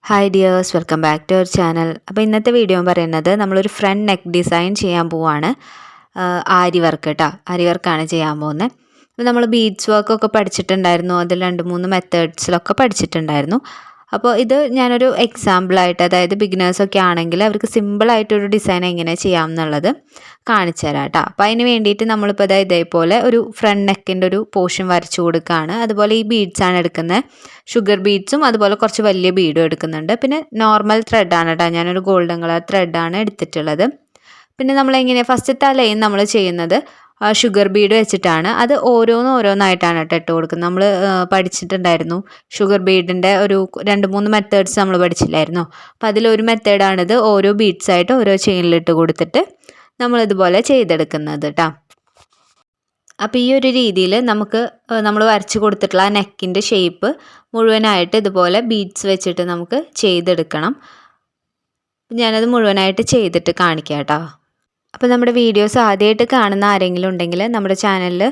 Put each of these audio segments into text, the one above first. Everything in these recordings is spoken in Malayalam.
Hi dears, welcome back to our channel. അപ്പോൾ ഇന്നത്തെ വീഡിയോ പറയുന്നത് നമ്മളൊരു ഫ്രണ്ട് നെക്ക് ഡിസൈൻ ചെയ്യാൻ പോവാണ്. ആരി വർക്ക് കേട്ടോ, ആരി വർക്കാണ് ചെയ്യാൻ പോകുന്നത്. അപ്പോൾ നമ്മൾ ബീഡ്സ് വർക്കൊക്കെ പഠിച്ചിട്ടുണ്ടായിരുന്നു, അതിൽ 2-3 മെത്തേഡ്സിലൊക്കെ പഠിച്ചിട്ടുണ്ടായിരുന്നു. അപ്പോൾ ഇത് ഞാനൊരു എക്സാമ്പിളായിട്ട്, അതായത് ബിഗിനേഴ്സൊക്കെ ആണെങ്കിൽ അവർക്ക് സിമ്പിളായിട്ടൊരു ഡിസൈൻ എങ്ങനെ ചെയ്യാം എന്നുള്ളത് കാണിച്ചു തരാം കേട്ടോ. അപ്പോൾ അതിന് വേണ്ടിയിട്ട് നമ്മളിപ്പോൾ ഇതേപോലെ ഒരു ഫ്രണ്ട് നെക്കിൻ്റെ ഒരു പോർഷൻ വരച്ചു കൊടുക്കുകയാണ്. അതുപോലെ ഈ ബീഡ്സാണ് എടുക്കുന്നത്, ഷുഗർ ബീഡ്സും അതുപോലെ കുറച്ച് വലിയ ബീഡും എടുക്കുന്നുണ്ട്. പിന്നെ നോർമൽ ത്രെഡാണ് കേട്ടോ, ഞാനൊരു ഗോൾഡൻ കളർ ത്രെഡാണ് എടുത്തിട്ടുള്ളത്. പിന്നെ നമ്മളെങ്ങനെയാണ് ഫസ്റ്റത്തെ ലൈൻ നമ്മൾ ചെയ്യുന്നത് ഷുഗർ ബീഡ് വെച്ചിട്ടാണ്. അത് ഓരോന്നായിട്ടാണ് കേട്ടോ ഇട്ട് കൊടുക്കുന്നത്. നമ്മൾ പഠിച്ചിട്ടുണ്ടായിരുന്നു ഷുഗർ ബീഡിൻ്റെ ഒരു 2-3 മെത്തേഡ്സ് നമ്മൾ പഠിച്ചില്ലായിരുന്നു. അപ്പോൾ അതിലൊരു മെത്തേഡാണിത്, ഓരോ ബീഡ്സായിട്ട് ഓരോ ചെയിനിലിട്ട് കൊടുത്തിട്ട് നമ്മളിതുപോലെ ചെയ്തെടുക്കുന്നത് കേട്ടോ. അപ്പോൾ ഈ ഒരു രീതിയിൽ നമുക്ക് നമ്മൾ വരച്ച് കൊടുത്തിട്ടുള്ള ആ നെക്കിൻ്റെ ഷേപ്പ് മുഴുവനായിട്ട് ഇതുപോലെ ബീഡ്സ് വെച്ചിട്ട് നമുക്ക് ചെയ്തെടുക്കണം. ഞാനത് മുഴുവനായിട്ട് ചെയ്തിട്ട് കാണിക്കാം കേട്ടോ. അപ്പോൾ നമ്മുടെ വീഡിയോസ് ആദ്യമായിട്ട് കാണുന്ന ആരെങ്കിലും ഉണ്ടെങ്കിൽ നമ്മുടെ ചാനലിൽ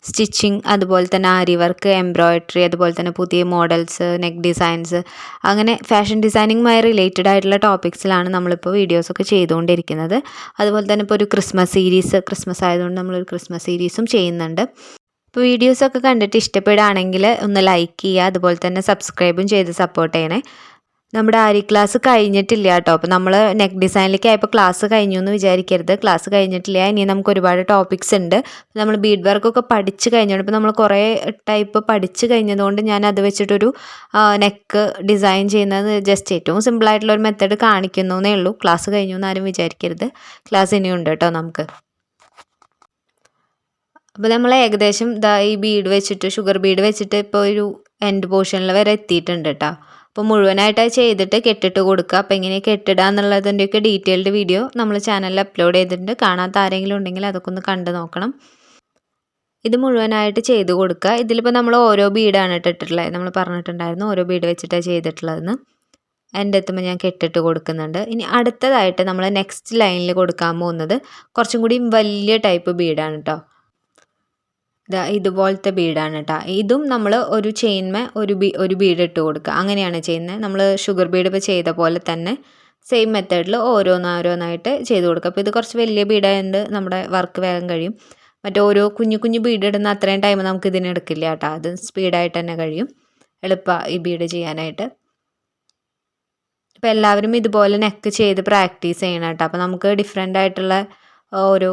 സ്റ്റിച്ചിങ്, അതുപോലെ തന്നെ ആരി വർക്ക്, എംബ്രോയ്ഡറി, അതുപോലെ തന്നെ പുതിയ മോഡൽസ്, നെക്ക് ഡിസൈൻസ്, അങ്ങനെ ഫാഷൻ ഡിസൈനിങ്ങുമായി റിലേറ്റഡ് ആയിട്ടുള്ള ടോപ്പിക്സിലാണ് നമ്മളിപ്പോൾ വീഡിയോസൊക്കെ ചെയ്തുകൊണ്ടിരിക്കുന്നത്. അതുപോലെ തന്നെ ഇപ്പോൾ ഒരു ക്രിസ്മസ് ആയതുകൊണ്ട് നമ്മളൊരു ക്രിസ്മസ് സീരീസും ചെയ്യുന്നുണ്ട്. അപ്പോൾ വീഡിയോസൊക്കെ കണ്ടിട്ട് ഇഷ്ടപ്പെടുകയാണെങ്കിൽ ഒന്ന് ലൈക്ക് ചെയ്യുക, അതുപോലെ തന്നെ സബ്സ്ക്രൈബും ചെയ്ത് സപ്പോർട്ട് ചെയ്യണേ. നമ്മുടെ ആരി ക്ലാസ് കഴിഞ്ഞിട്ടില്ല കേട്ടോ. അപ്പോൾ നമ്മൾ നെക്ക് ഡിസൈനിലേക്ക് ആയപ്പോൾ ക്ലാസ് കഴിഞ്ഞു എന്ന് വിചാരിക്കരുത്, ക്ലാസ് കഴിഞ്ഞിട്ടില്ല. ഇനി നമുക്ക് ഒരുപാട് ടോപ്പിക്സ് ഉണ്ട്. നമ്മൾ ബീഡ് വർക്കൊക്കെ പഠിച്ച് കഴിഞ്ഞോണ്ട്, ഇപ്പോൾ നമ്മൾ കുറേ ടൈപ്പ് പഠിച്ച് കഴിഞ്ഞതുകൊണ്ട് ഞാൻ അത് വെച്ചിട്ടൊരു നെക്ക് ഡിസൈൻ ചെയ്യുന്നത് ജസ്റ്റ് ഏറ്റവും സിമ്പിളായിട്ടുള്ളൊരു മെത്തേഡ് കാണിക്കുന്നേ ഉള്ളൂ. ക്ലാസ് കഴിഞ്ഞു എന്ന് ആരും വിചാരിക്കരുത്, ക്ലാസ് ഇനിയുണ്ട് കേട്ടോ നമുക്ക്. അപ്പോൾ നമ്മൾ ഏകദേശം ഈ ബീഡ് വെച്ചിട്ട്, ഷുഗർ ബീഡ് വെച്ചിട്ട് ഇപ്പോൾ ഒരു എൻഡ് പോർഷനിൽ വരെ എത്തിയിട്ടുണ്ട് കേട്ടോ. അപ്പോൾ മുഴുവനായിട്ട് അത് ചെയ്തിട്ട് കെട്ടിട്ട് കൊടുക്കുക. അപ്പോൾ എങ്ങനെ കെട്ടിടുക എന്നുള്ളതിൻ്റെയൊക്കെ ഡീറ്റെയിൽഡ് വീഡിയോ നമ്മൾ ചാനലിൽ അപ്ലോഡ് ചെയ്തിട്ടുണ്ട്. കാണാത്ത ആരെങ്കിലും ഉണ്ടെങ്കിൽ അതൊക്കെ ഒന്ന് കണ്ടു നോക്കണം. ഇത് മുഴുവനായിട്ട് ചെയ്ത് കൊടുക്കുക. ഇതിലിപ്പോൾ നമ്മൾ ഓരോ ബീഡാണ് ഇട്ടിട്ടുള്ളത്, നമ്മൾ പറഞ്ഞിട്ടുണ്ടായിരുന്നു ഓരോ ബീഡ് വെച്ചിട്ടാണ് ചെയ്തിട്ടുള്ളതെന്ന്. എൻ്റെ എത്തുമ്പോൾ ഞാൻ കെട്ടിട്ട് കൊടുക്കുന്നുണ്ട്. ഇനി അടുത്തതായിട്ട് നമ്മൾ നെക്സ്റ്റ് ലൈനിൽ കൊടുക്കാൻ പോകുന്നത് കുറച്ചും കൂടി വലിയ ടൈപ്പ് ബീഡാണ് കേട്ടോ. ഇതുപോലത്തെ ബീഡാണ് കേട്ടോ. ഇതും നമ്മൾ ഒരു ചെയിൻമേ ഒരു ബീഡ് ഇട്ട് കൊടുക്കുക, അങ്ങനെയാണ് ചെയ്യുന്നത്. നമ്മൾ ഷുഗർ ബീഡ് ഇപ്പോൾ ചെയ്ത പോലെ തന്നെ സെയിം മെത്തേഡിൽ ഓരോന്നായിട്ട് ചെയ്ത് കൊടുക്കുക. അപ്പോൾ ഇത് കുറച്ച് വലിയ ബീഡായതുകൊണ്ട് നമ്മുടെ വർക്ക് വേഗം കഴിയും. മറ്റേ ഓരോ കുഞ്ഞു ബീഡ് ഇടുന്ന അത്രയും ടൈം നമുക്ക് ഇതിന് എടുക്കില്ല കേട്ടോ. അത് സ്പീഡായിട്ട് തന്നെ കഴിയും, എളുപ്പമാണ് ഈ ബീഡ് ചെയ്യാനായിട്ട്. അപ്പോൾ എല്ലാവരും ഇതുപോലെ നെക്ക് ചെയ്ത് പ്രാക്ടീസ് ചെയ്യണം കേട്ടോ. അപ്പോൾ നമുക്ക് ഡിഫറെൻ്റ് ആയിട്ടുള്ള ഓരോ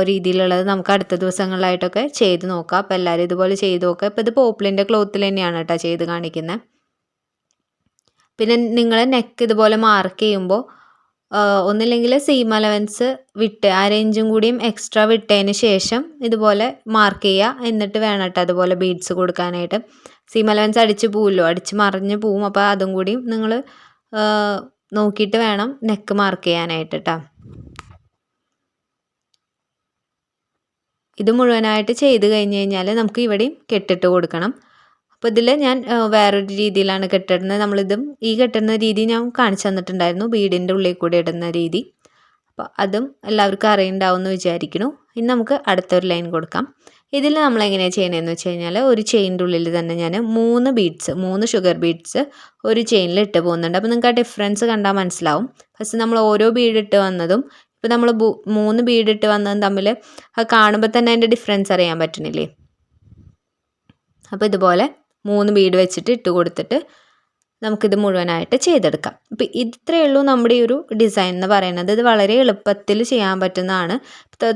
രീതിയിലുള്ളത് നമുക്ക് അടുത്ത ദിവസങ്ങളിലായിട്ടൊക്കെ ചെയ്ത് നോക്കാം. അപ്പോൾ എല്ലാവരും ഇതുപോലെ ചെയ്ത് നോക്കുക. ഇപ്പോൾ ഇത് പോപ്പിളിൻ്റെ ക്ലോത്തിൽ തന്നെയാണ് കേട്ടോ ചെയ്ത് കാണിക്കുന്നത്. പിന്നെ നിങ്ങൾ നെക്ക് ഇതുപോലെ മാർക്ക് ചെയ്യുമ്പോൾ ഒന്നില്ലെങ്കിൽ സീം അലവൻസ് വിട്ട് 1/2 ഇഞ്ചും കൂടിയും എക്സ്ട്രാ വിട്ടതിന് ശേഷം ഇതുപോലെ മാർക്ക് ചെയ്യുക. എന്നിട്ട് വേണം കേട്ടോ അതുപോലെ ബീഡ്സ് കൊടുക്കാനായിട്ട്. സീം അലവൻസ് അടിച്ച് പോവുമല്ലോ, അടിച്ച് മറിഞ്ഞ് പോവും. അപ്പോൾ അതും കൂടിയും നിങ്ങൾ നോക്കിയിട്ട് വേണം നെക്ക് മാർക്ക് ചെയ്യാനായിട്ട് കേട്ടോ. ഇത് മുഴുവനായിട്ട് ചെയ്ത് കഴിഞ്ഞ് കഴിഞ്ഞാൽ നമുക്ക് ഇവിടെയും കെട്ടിട്ട് കൊടുക്കണം. അപ്പോൾ ഇതിൽ ഞാൻ വേറൊരു രീതിയിലാണ് കെട്ടിടുന്നത്. ഈ കെട്ടുന്ന രീതി ഞാൻ കാണിച്ചു തന്നിട്ടുണ്ടായിരുന്നു, ബീഡിൻ്റെ ഉള്ളിൽ കൂടി ഇടുന്ന രീതി. അപ്പോൾ അതും എല്ലാവർക്കും അറിയുണ്ടാവും എന്ന് വിചാരിക്കുന്നു. ഇനി നമുക്ക് അടുത്തൊരു ലൈൻ കൊടുക്കാം. ഇതിൽ നമ്മൾ എങ്ങനെയാണ് ചെയ്യണമെന്ന് വെച്ച് കഴിഞ്ഞാൽ ഒരു ചെയിൻ്റെ ഉള്ളിൽ തന്നെ ഞാൻ 3 ഷുഗർ ബീഡ്സ് ഒരു ചെയിനിൽ ഇട്ട് പോകുന്നുണ്ട്. അപ്പോൾ നിങ്ങൾക്ക് ആ ഡിഫറൻസ് കണ്ടാൽ മനസ്സിലാവും. ഫസ്റ്റ് നമ്മൾ ഓരോ ബീഡ് ഇട്ട് വന്നതും ഇപ്പോൾ നമ്മൾ 3 ബീഡ് ഇട്ട് വന്നതും തമ്മിൽ അത് കാണുമ്പോൾ തന്നെ അതിൻ്റെ ഡിഫറൻസ് അറിയാൻ പറ്റുന്നില്ലേ. അപ്പോൾ ഇതുപോലെ 3 ബീഡ് വെച്ചിട്ട് ഇട്ട് കൊടുത്തിട്ട് നമുക്കിത് മുഴുവനായിട്ട് ചെയ്തെടുക്കാം. അപ്പോൾ ഇത്രയേ ഉള്ളൂ നമ്മുടെ ഈ ഒരു ഡിസൈൻ എന്ന് പറയുന്നത്. ഇത് വളരെ എളുപ്പത്തിൽ ചെയ്യാൻ പറ്റുന്നതാണ്.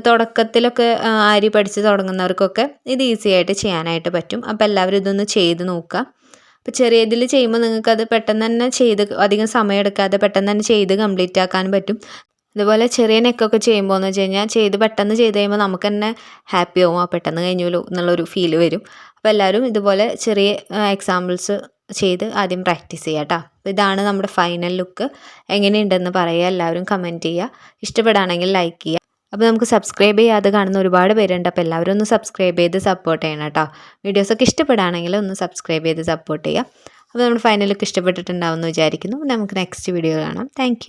തുടക്കത്തിലൊക്കെ ആരി പഠിച്ച് തുടങ്ങുന്നവർക്കൊക്കെ ഇത് ഈസി ആയിട്ട് ചെയ്യാനായിട്ട് പറ്റും. അപ്പോൾ എല്ലാവരും ഇതൊന്ന് ചെയ്ത് നോക്കുക. അപ്പോൾ ചെറിയ ഇതിൽ ചെയ്യുമ്പോൾ നിങ്ങൾക്കത് പെട്ടെന്ന് തന്നെ അധികം സമയം എടുക്കാതെ പെട്ടെന്ന് തന്നെ ചെയ്ത് കംപ്ലീറ്റ് ആക്കാൻ പറ്റും. അതുപോലെ ചെറിയ നെക്കൊക്കെ ചെയ്യുമ്പോൾ എന്ന് വെച്ച് കഴിഞ്ഞാൽ പെട്ടെന്ന് ചെയ്ത് കഴിയുമ്പോൾ നമുക്ക് തന്നെ ഹാപ്പി ആവും, പെട്ടെന്ന് കഴിഞ്ഞല്ലോ എന്നുള്ളൊരു ഫീൽ വരും. അപ്പോൾ എല്ലാവരും ഇതുപോലെ ചെറിയ എക്സാമ്പിൾസ് ചെയ്ത് ആദ്യം പ്രാക്ടീസ് ചെയ്യുക കേട്ടോ. അപ്പോൾ ഇതാണ് നമ്മുടെ ഫൈനൽ ലുക്ക്. എങ്ങനെയുണ്ടെന്ന് പറയുക, എല്ലാവരും കമൻറ്റ് ചെയ്യുക. ഇഷ്ടപ്പെടുകയാണെങ്കിൽ ലൈക്ക് ചെയ്യുക. അപ്പോൾ നമുക്ക് സബ്സ്ക്രൈബ് ചെയ്യാതെ കാണുന്ന ഒരുപാട് പേരുണ്ട്. അപ്പോൾ എല്ലാവരും ഒന്ന് സബ്സ്ക്രൈബ് ചെയ്ത് സപ്പോർട്ട് ചെയ്യണം കേട്ടോ. വീഡിയോസൊക്കെ ഇഷ്ടപ്പെടുകയാണെങ്കിൽ ഒന്ന് സബ്സ്ക്രൈബ് ചെയ്ത് സപ്പോർട്ട് ചെയ്യുക. അപ്പോൾ നമ്മുടെ ഫൈനൽ ലുക്ക് ഇഷ്ടപ്പെട്ടിട്ടുണ്ടാവുമെന്ന് വിചാരിക്കുന്നു. നമുക്ക് നെക്സ്റ്റ് വീഡിയോ കാണാം. താങ്ക്